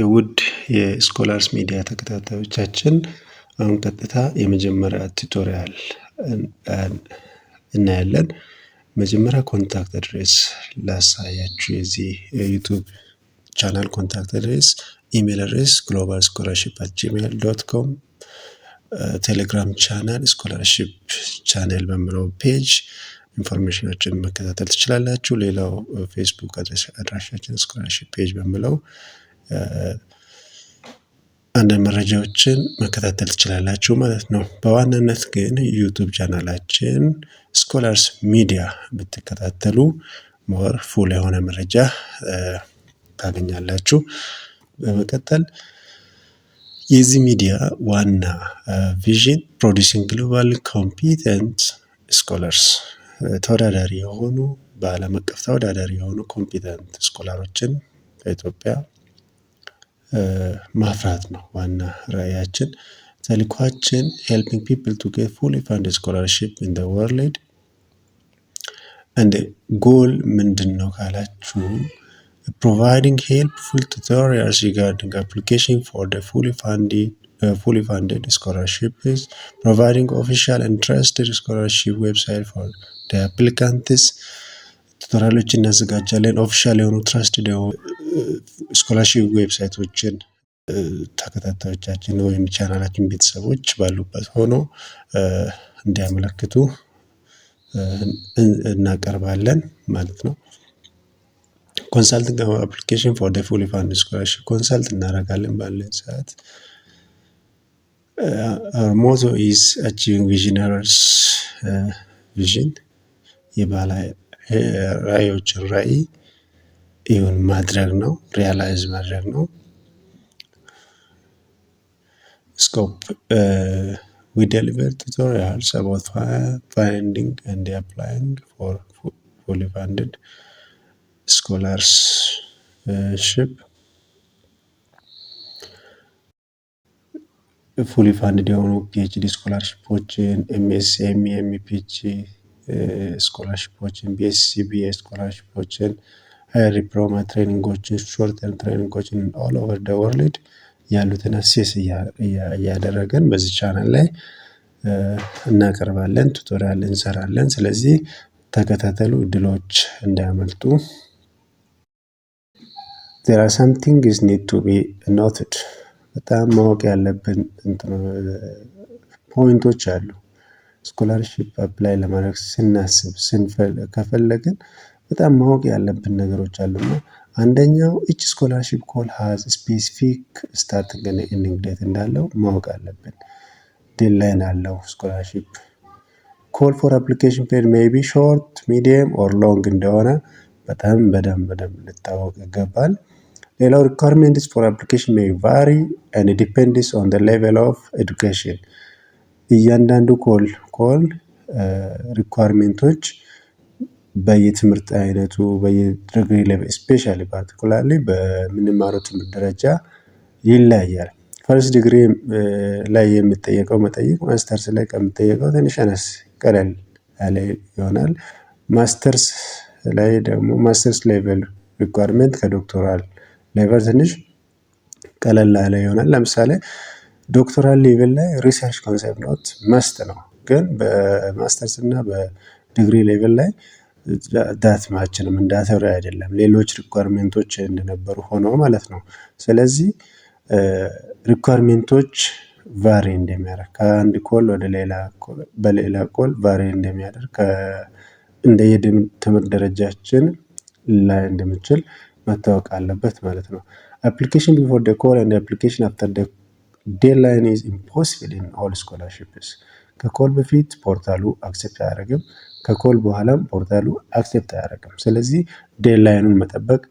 ውድ የስኮላርስ ሚዲያ ተከታታዮቻችን አሁን ቀጥታ የመጀመሪያ ቱቶሪያል እናያለን። መጀመሪያ ኮንታክት አድሬስ ላሳያችሁ። የዚህ ዩቲዩብ ቻናል ኮንታክት አድሬስ፣ ኢሜል አድሬስ globalscholarship@gmail.com፣ ቴሌግራም ቻናል ስኮላርሺፕ ቻናል በሚለው ፔጅ ኢንፎርሜሽኖችን መከታተል ትችላላችሁ። ሌላው ፌስቡክ አድራሻችን ስኮላርሺፕ ፔጅ በሚለው አንዳንድ መረጃዎችን መከታተል ትችላላችሁ ማለት ነው። በዋናነት ግን ዩቲዩብ ቻናላችን ስኮላርስ ሚዲያ ብትከታተሉ ሞር ፉል የሆነ መረጃ ታገኛላችሁ። በመቀጠል የዚህ ሚዲያ ዋና ቪዥን ፕሮዲዩሲንግ ግሎባል ኮምፒተንት ስኮላርስ፣ ተወዳዳሪ የሆኑ በዓለም አቀፍ ተወዳዳሪ የሆኑ ኮምፒተንት ስኮላሮችን በኢትዮጵያ ማፍራት ነው ዋና ራዕያችን። ተልዕኳችን helping people to get fully funded scholarship in the world and goal ምንድነው ካላችሁ providing helpful tutorials regarding application for the fully funded scholarships, providing official and trusted scholarship website for the applicants. ቱቶሪያሎችን እናዘጋጃለን። ኦፊሻል የሆኑ ትራስትድ የሆኑ ስኮላርሺፕ ዌብሳይቶችን ተከታታዮቻችን ወይም ቻናላችን ቤተሰቦች ባሉበት ሆኖ እንዲያመለክቱ እናቀርባለን ማለት ነው። ኮንሳልቲንግ አፕሊኬሽን ፎር the fully funded scholarship ኮንሳልት እናደርጋለን ባለን ሰዓት። our motto is achieving visionaries vision፣ የባለ ራዕዮችን ራዕይ ይሁን ማድረግ ነው፣ ሪያላይዝ ማድረግ ነው። Scope we deliver tutorials about finding and applying for fully funded scholarship. fully funded የሆኑ PhD ስኮላርሺፖችን፣ MSc MPhD ስኮላርሺፖችን፣ BSc BA ስኮላርሺፖችን፣ ሃየር ዲፕሎማ ትሬኒንጎችን፣ ሾርት ተርም ትሬኒንጎችን all over the world ያሉትን አክሰስ እያደረገን በዚህ ቻናል ላይ እናቀርባለን፣ ቱቶሪያል እንሰራለን። ስለዚህ ተከታተሉ፣ እድሎች እንዳያመልጡ። there are some things need to be noted። በጣም ማወቅ ያለብን ፖይንቶች አሉ። ስኮላርሺፕ አፕላይ ለማድረግ ስናስብ ከፈለግን በጣም ማወቅ ያለብን ነገሮች አሉና አንደኛው each scholarship call has specific starting and ending date እንዳለው ማወቅ አለብን። ዴድላይን አለው ስኮላርሺፕ። call for application period may be short, medium or long እንደሆነ በጣም በደንብ ልታወቅ ይገባል። ሌላው requirements for application may vary and depends on the level of education። እያንዳንዱ ኮል ሪኳርሜንቶች በየትምህርት አይነቱ በየዲግሪ ሌቭል ስፔሻሊ ፓርቲኩላርሊ በምንማረው ትምህርት ደረጃ ይለያያል። ፈርስት ዲግሪ ላይ የሚጠየቀው መጠይቅ ማስተርስ ላይ ከሚጠየቀው ትንሽ አነስ ቀለል ያለ ይሆናል። ማስተርስ ላይ ደግሞ ማስተርስ ሌቭል ሪኳርመንት ከዶክተራል ሌቭል ትንሽ ቀለል ያለ ይሆናል። ለምሳሌ ዶክተራል ሌቭል ላይ ሪሰርች ኮንሰፕት ኖት መስት ነው፣ ግን በማስተርስ እና በዲግሪ ሌቭል ላይ ዳት ማችንም እንዳተሪ አይደለም፣ ሌሎች ሪኳርመንቶች እንደነበሩ ሆነው ማለት ነው። ስለዚህ ሪኳርመንቶች ቫሪ እንደሚያደርግ ከአንድ ኮል ወደ ሌላ በሌላ ኮል ቫሪ እንደሚያደርግ እንደየትምህርት ደረጃችን ላይ እንደምችል መታወቅ አለበት ማለት ነው። application before the call and application after the deadline is impossible in all scholarships። ከኮል በፊት ፖርታሉ አክሴፕት አያደርግም፣ ከኮል በኋላም ፖርታሉ አክሴፕት አያደርግም። ስለዚህ ዴድላይኑን መጠበቅ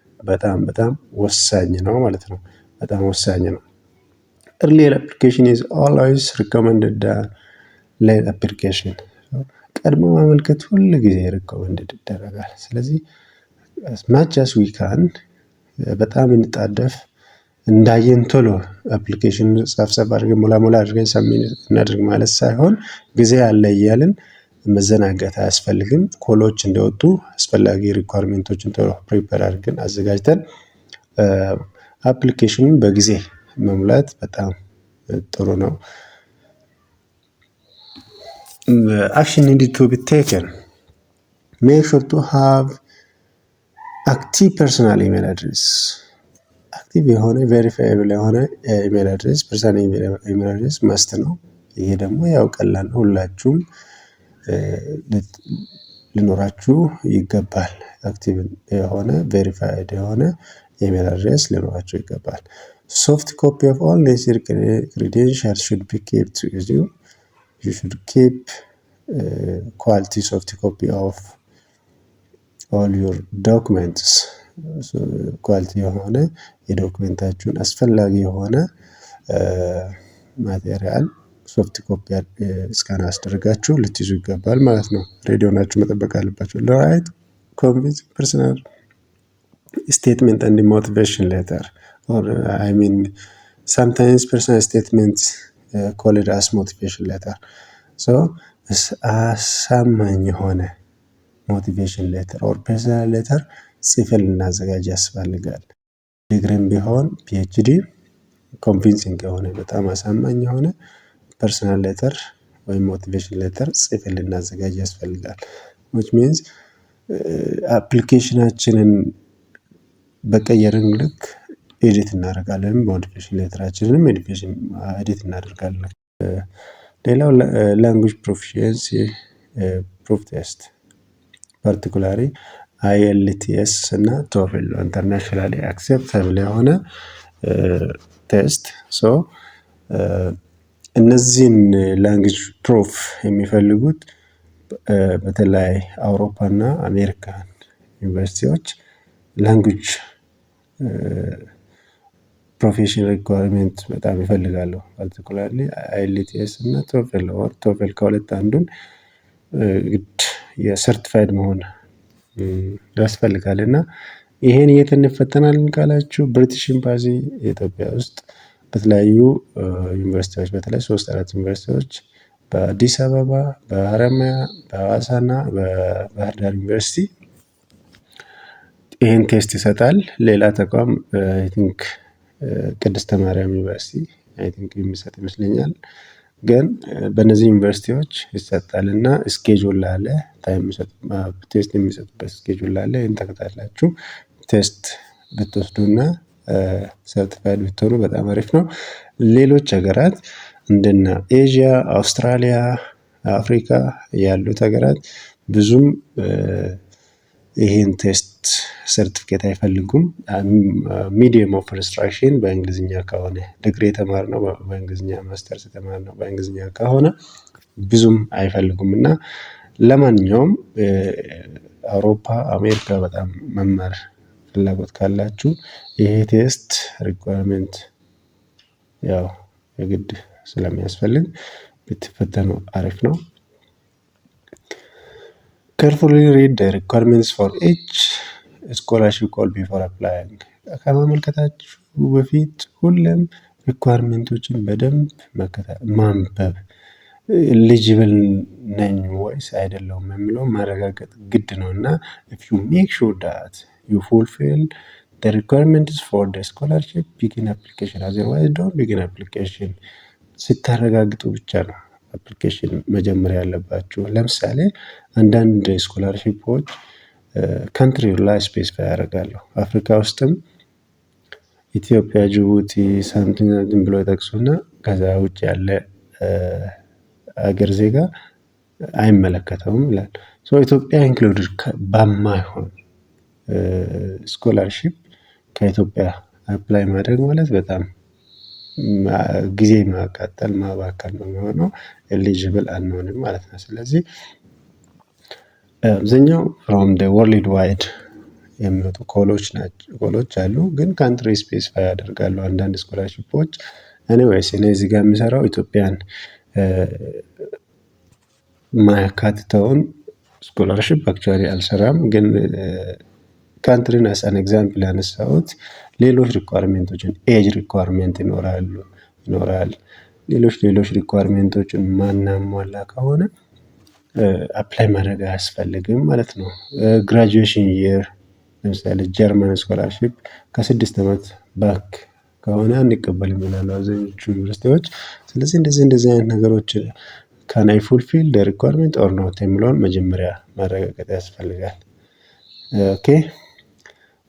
በጣም ወሳኝ ነው ማለት ነው። በጣም ወሳኝ ነው። earlier application is always recommended than late application። ቀድሞ ማመልከት ሁሉ ጊዜ ሪኮመንድድ ይደረጋል። ስለዚህ as much as we can በጣም እንጣደፍ፣ እንዳየን ቶሎ አፕሊኬሽን ጻፍ አድርገን ሞላ አድርገን ሰብሚት እናድርግ ማለት ሳይሆን ጊዜ አለ እያልን መዘናጋት አያስፈልግም። ኮሎች እንደወጡ አስፈላጊ ሪኳርመንቶችን ቶሎ ፕሪፔር አድርገን አዘጋጅተን አፕሊኬሽኑን በጊዜ መሙላት በጣም ጥሩ ነው። አክሽን ኒድድ ቱ ቢ ቴከን ሜክ ሹር ቱ ሃቭ አክቲቭ ፐርሰናል ኢሜል አድሬስ። አክቲቭ የሆነ ቬሪፋይብል የሆነ ኢሜል አድሬስ ፐርሰናል ኢሜል አድሬስ መስት ነው። ይሄ ደግሞ ያው ቀላል ነው፣ ሁላችሁም ሊኖራችሁ ይገባል። አክቲቭ የሆነ ቬሪፋይድ የሆነ ኢሜል አድሬስ ሊኖራችሁ ይገባል። ሶፍት ኮፒ ኦፍ ኦል ኔሴሰሪ ክሬዴንሻልስ ሹድ ቢ ኬፕት ዊዝ ዩ። ዩ ሹድ ኪፕ ኳሊቲ ሶፍት ኮፒ ኦፍ ኦል ዩር ዶክመንትስ። ኳሊቲ የሆነ የዶክመንታችሁን አስፈላጊ የሆነ ማቴሪያል ሶፍት ኮፒ ስካን አስደርጋችሁ ልትይዙ ይገባል ማለት ነው። ሬዲ ሆናችሁ መጠበቅ አለባችሁ። ራይት ኮንቪንሲንግ ፐርሰናል ስቴትመንት ኤንድ ሞቲቬሽን ሌተር ኦር አይ ሚን sometimes personal statements called as motivation letter. so አሳማኝ የሆነ ሞቲቬሽን ሌተር ኦር ፐርሰናል ሌተር ጽፈን ልናዘጋጅ ያስፈልጋል። ዲግሪም ቢሆን ፒኤችዲ ኮንቪንሲንግ የሆነ በጣም አሳማኝ የሆነ ፐርሰናል ሌተር ወይም ሞቲቬሽን ሌተር ጽፈን ልናዘጋጅ ያስፈልጋል። which means አፕሊኬሽናችንን በቀየርን ልክ ኤዲት እናደርጋለን፣ ሞቲቬሽን ሌተራችንንም ኤዲት እናደርጋለን። ሌላው ላንጉጅ ፕሮፊሺየንሲ ፕሩፍ ቴስት ፓርቲኩላሪ IELTS እና ቶፍል ኢንተርናሽናሊ አክሴፕተብል የሆነ ቴስት። ሶ እነዚህን ላንጉጅ ፕሩፍ የሚፈልጉት በተለይ አውሮፓ እና አሜሪካን ዩኒቨርሲቲዎች ላንጉጅ ፕሮፌሽን ሪኳየርመንት በጣም ይፈልጋሉ። ፓርቲኩላርሊ IELTS እና ቶፍል ከሁለት አንዱን ግድ የሰርቲፋይድ መሆን ያስፈልጋል። እና ይሄን የት እንፈተናለን ካላችሁ ብሪቲሽ ኤምባሲ ኢትዮጵያ ውስጥ በተለያዩ ዩኒቨርሲቲዎች በተለይ 3-4 ዩኒቨርሲቲዎች በአዲስ አበባ፣ በሀረማያ፣ በሐዋሳ እና በባህር ዳር ዩኒቨርሲቲ ይሄን ቴስት ይሰጣል። ሌላ ተቋም አይ ቲንክ ቅድስተ ማርያም ዩኒቨርሲቲ አይ ቲንክ የሚሰጥ ይመስለኛል። ግን በእነዚህ ዩኒቨርሲቲዎች ይሰጣል እና ስኬጁል አለ፣ ታይም ቴስት የሚሰጡበት ስኬጁል አለ። ይህን ተከታትላችሁ ቴስት ብትወስዱና ሰርቲፋይድ ብትሆኑ በጣም አሪፍ ነው። ሌሎች ሀገራት እንደነ ኤዥያ፣ አውስትራሊያ፣ አፍሪካ ያሉት ሀገራት ብዙም ይሄን ቴስት ሰርቲፊኬት አይፈልጉም። ሚዲየም ኦፍ ኢንስትራክሽን በእንግሊዝኛ ከሆነ ዲግሪ የተማርነው በእንግሊዝኛ፣ ማስተርስ የተማርነው በእንግሊዝኛ ከሆነ ብዙም አይፈልጉም እና ለማንኛውም አውሮፓ፣ አሜሪካ በጣም መማር ፍላጎት ካላችሁ ይሄ ቴስት ሪኳየርመንት ያው የግድ ስለሚያስፈልግ ብትፈተኑ አሪፍ ነው። carefully read the requirements for each scholarship call before applying. ከማመልከታችሁ በፊት ሁሌም ሪኳየርመንቶችን በደንብ ማንበብ፣ ኤሊጂብል ነኝ ወይስ አይደለሁም የሚለው ማረጋገጥ ግድ ነው እና if you make sure that you fulfill the requirements for the scholarship, begin application. otherwise don't begin application. ስታረጋግጡ ብቻ ነው አፕሊኬሽን መጀመር ያለባችሁ። ለምሳሌ አንዳንድ ስኮላርሺፖች ካንትሪ ላይ ስፔሲፋይ ያደርጋሉ። አፍሪካ ውስጥም ኢትዮጵያ፣ ጅቡቲ ሳምቲንግ ዝም ብሎ ይጠቅሱና ከዛ ውጭ ያለ አገር ዜጋ አይመለከተውም ይላል። ሶ ኢትዮጵያ ኢንክሉድድ በማይሆን ስኮላርሺፕ ከኢትዮጵያ አፕላይ ማድረግ ማለት በጣም ጊዜ ማቃጠል ማባከል ነው የሚሆነው። ኤሊጂብል አንሆንም ማለት ነው። ስለዚህ አብዛኛው ፍሮም ደ ወርልድ ዋይድ የሚወጡ ኮሎች አሉ፣ ግን ካንትሪ ስፔሲፋይ ያደርጋሉ አንዳንድ ስኮላርሺፖች። ኤኒዌይስ እኔ እዚህ ጋር የሚሰራው ኢትዮጵያን ማያካትተውን ስኮላርሺፕ አክቹዋሊ አልሰራም፣ ግን ካንትሪን አስ አን ኤግዛምፕል ያነሳሁት። ሌሎች ሪኳየርመንቶችን ኤጅ ሪኳየርመንት ይኖራል። ሌሎች ሪኳየርመንቶችን ማናሟላ ከሆነ አፕላይ ማድረግ አያስፈልግም ማለት ነው። ግራጁዌሽን ይር ለምሳሌ ጀርመን ስኮላርሺፕ ከ6 ዓመት ባክ ከሆነ አንቀበልም ይላሉ አብዛኞቹ ዩኒቨርሲቲዎች። ስለዚህ እንደዚህ አይነት ነገሮች ካን አይ ፉልፊል ዘ ሪኳየርመንት ኦር ኖት የሚለውን መጀመሪያ ማረጋገጥ ያስፈልጋል። ኦኬ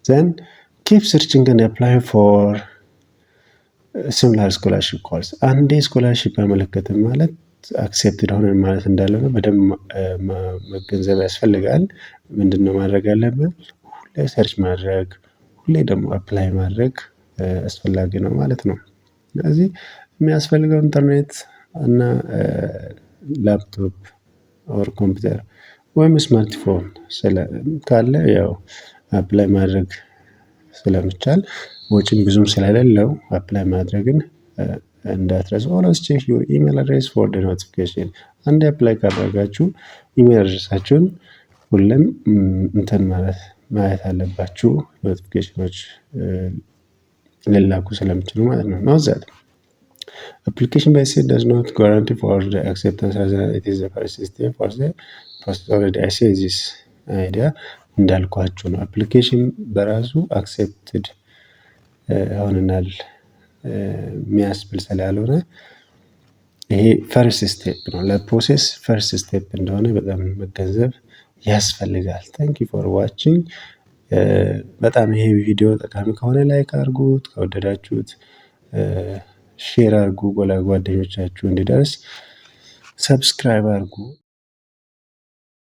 ዘን ኪፕ ሰርችንግ ኤንድ አፕላይ ፎር ሲሚላር ስኮላርሺፕ ኮልስ። አንዴ ስኮላርሺፕ አመለከትን ማለት አክሴፕትድ ሆነን ማለት እንዳልሆነ በደንብ መገንዘብ ያስፈልጋል። ምንድነው ማድረግ ያለብን? ሁሌ ሰርች ማድረግ፣ ሁሌ ደግሞ አፕላይ ማድረግ አስፈላጊ ነው ማለት ነው። ስለዚህ የሚያስፈልገው ኢንተርኔት እና ላፕቶፕ ኦር ኮምፒውተር ወይም ስማርትፎን ካለ ያው አፕላይ ማድረግ ስለሚቻል ወጪም ብዙም ስለሌለው አፕላይ ማድረግን እንዳትረሱ። ኦልዌይስ ቼክ ዩር ኢሜል አድሬስ ፎር ዘ ኖቲፊኬሽን። አንዴ አፕላይ ካደረጋችሁ ኢሜል አድሬሳችሁን ሁሌም እንትን ማየት አለባችሁ፣ ኖቲፊኬሽኖች ሊላኩ ስለሚችሉ ማለት ነው። ኖት ዛት application by itself does not guarantee for the acceptance as it is the first step for the process. already I say this idea እንዳልኳችሁ ነው። አፕሊኬሽን በራሱ አክሴፕትድ ሆነናል የሚያስብል ስላልሆነ ይሄ ፈርስት ስቴፕ ነው። ለፕሮሴስ ፈርስት ስቴፕ እንደሆነ በጣም መገንዘብ ያስፈልጋል። ታንክ ዩ ፎር ዋቺንግ። በጣም ይሄ ቪዲዮ ጠቃሚ ከሆነ ላይክ አድርጉት፣ ከወደዳችሁት ሼር አድርጉ፣ ለጓደኞቻችሁ እንዲደርስ ሰብስክራይብ አድርጉ።